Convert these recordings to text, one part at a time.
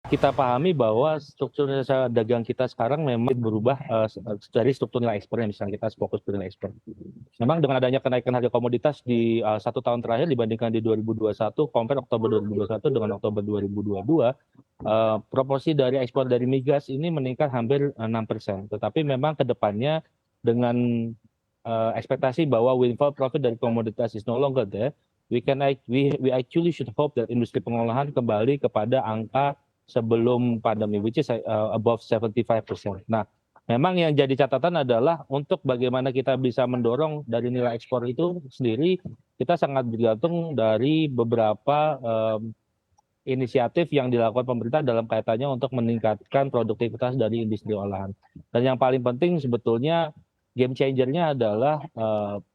Kita pahami bahwa struktur neraca dagang kita sekarang memang berubah dari struktur nilai ekspornya, misalnya kita fokus ke nilai ekspor. Memang dengan adanya kenaikan harga komoditas di 1 tahun terakhir dibandingkan di 2021, compare Oktober 2021 dengan Oktober 2022, proporsi dari ekspor dari migas ini meningkat hampir 6%. Tetapi memang ke depannya dengan ekspektasi bahwa windfall profit dari komoditas is no longer there, we actually should hope that industri pengolahan kembali kepada angka sebelum pandemi, which is above 75%. Nah, memang yang jadi catatan adalah untuk bagaimana kita bisa mendorong dari nilai ekspor itu sendiri, kita sangat bergantung dari beberapa inisiatif yang dilakukan pemerintah dalam kaitannya untuk meningkatkan produktivitas dari industri olahan. Dan yang paling penting sebetulnya game changer-nya adalah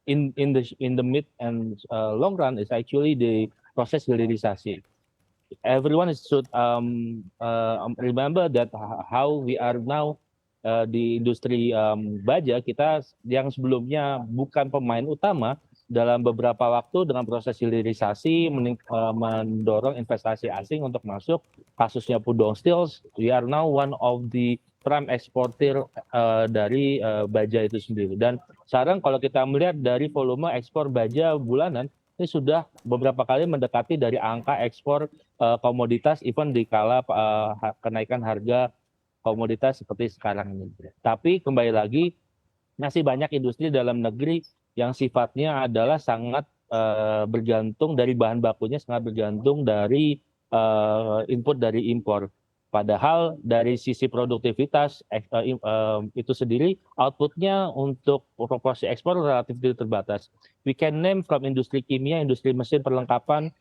in the mid and long run is actually the proses hilirisasi. Everyone should remember that how we are now di industri baja kita yang sebelumnya bukan pemain utama dalam beberapa waktu dengan proses hilirisasi mendorong investasi asing untuk masuk, kasusnya Pudong Steel, we are now one of the prime exporter dari baja itu sendiri. Dan sekarang kalau kita melihat dari volume ekspor baja bulanan ini sudah beberapa kali mendekati dari angka ekspor komoditas even di kala kenaikan harga komoditas seperti sekarang ini. Tapi kembali lagi masih banyak industri dalam negeri yang sifatnya adalah sangat bergantung dari bahan bakunya, sangat bergantung dari input dari impor. Padahal dari sisi produktivitas itu sendiri outputnya untuk proporsi ekspor relatif terbatas. We can name from industri kimia, industri mesin perlengkapan,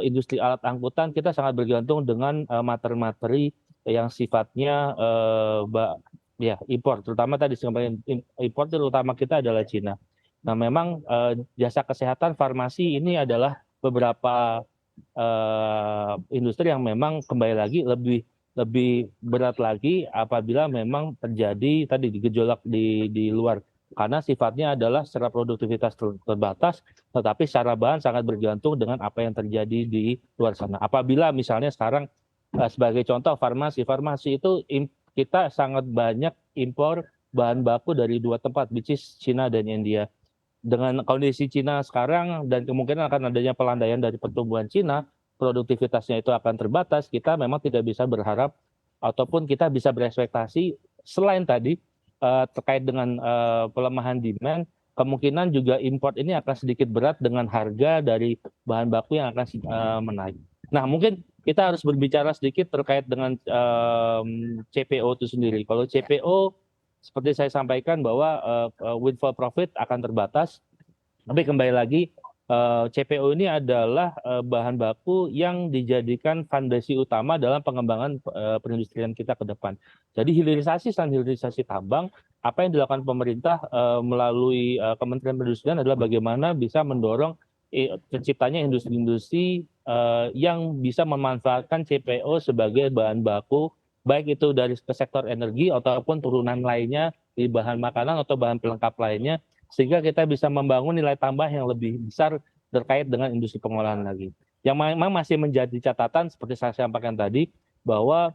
industri alat angkutan, kita sangat bergantung dengan materi-materi yang sifatnya impor, terutama tadi impor terutama kita adalah Cina. Nah, memang jasa kesehatan, farmasi ini adalah beberapa industri yang memang kembali lagi lebih berat lagi apabila memang terjadi tadi gejolak di luar, karena sifatnya adalah secara produktivitas terbatas, tetapi secara bahan sangat bergantung dengan apa yang terjadi di luar sana. Apabila misalnya sekarang sebagai contoh farmasi itu kita sangat banyak impor bahan baku dari 2 tempat, which is Cina dan India. Dengan kondisi Cina sekarang dan kemungkinan akan adanya pelandaian dari pertumbuhan Cina, produktivitasnya itu akan terbatas, kita memang tidak bisa berharap ataupun kita bisa berekspektasi selain tadi terkait dengan pelemahan demand, kemungkinan juga import ini akan sedikit berat dengan harga dari bahan baku yang akan menaik. Nah, mungkin kita harus berbicara sedikit terkait dengan CPO itu sendiri. Kalau CPO seperti saya sampaikan bahwa windfall profit akan terbatas, tapi kembali lagi CPO ini adalah bahan baku yang dijadikan fondasi utama dalam pengembangan perindustrian kita ke depan. Jadi hilirisasi selain hilirisasi tambang, apa yang dilakukan pemerintah melalui Kementerian Perindustrian adalah bagaimana bisa mendorong terciptanya industri-industri yang bisa memanfaatkan CPO sebagai bahan baku, baik itu dari ke sektor energi ataupun turunan lainnya di bahan makanan atau bahan pelengkap lainnya, sehingga kita bisa membangun nilai tambah yang lebih besar terkait dengan industri pengolahan lagi. Yang memang masih menjadi catatan seperti saya sampaikan tadi, bahwa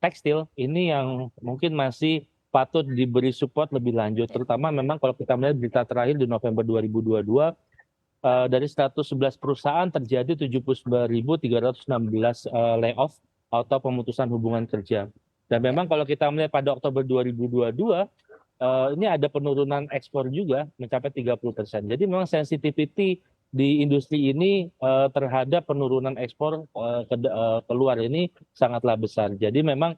tekstil ini yang mungkin masih patut diberi support lebih lanjut, terutama memang kalau kita melihat berita terakhir di November 2022, dari 111 perusahaan terjadi 79.316 layoff atau pemutusan hubungan kerja. Dan memang kalau kita melihat pada Oktober 2022, ini ada penurunan ekspor juga mencapai 30%. Jadi memang sensitivity di industri ini terhadap penurunan ekspor keluar ini sangatlah besar. Jadi memang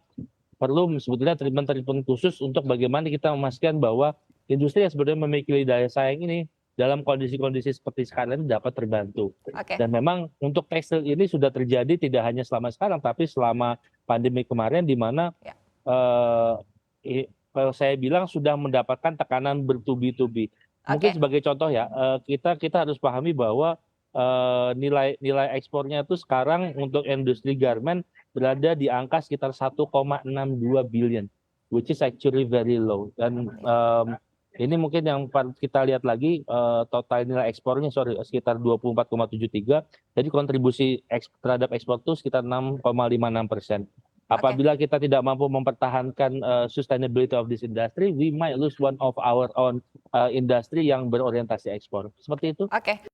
perlu sebetulnya treatment khusus untuk bagaimana kita memastikan bahwa industri yang sebenarnya memiliki daya saing ini dalam kondisi-kondisi seperti sekarang ini dapat terbantu. Dan memang untuk tekstil ini sudah terjadi tidak hanya selama sekarang, tapi selama pandemi kemarin, di mana kalau saya bilang sudah mendapatkan tekanan bertubi-tubi. Mungkin sebagai contoh ya, kita harus pahami bahwa nilai ekspornya itu sekarang untuk industri garment berada di angka sekitar 1,62 billion, which is actually very low. Dan Ini mungkin yang kita lihat lagi total nilai ekspornya sekitar 24,73. Jadi kontribusi terhadap ekspor itu sekitar 6,56%. Apabila kita tidak mampu mempertahankan sustainability of this industry, we might lose one of our own industry yang berorientasi ekspor. Seperti itu. Oke.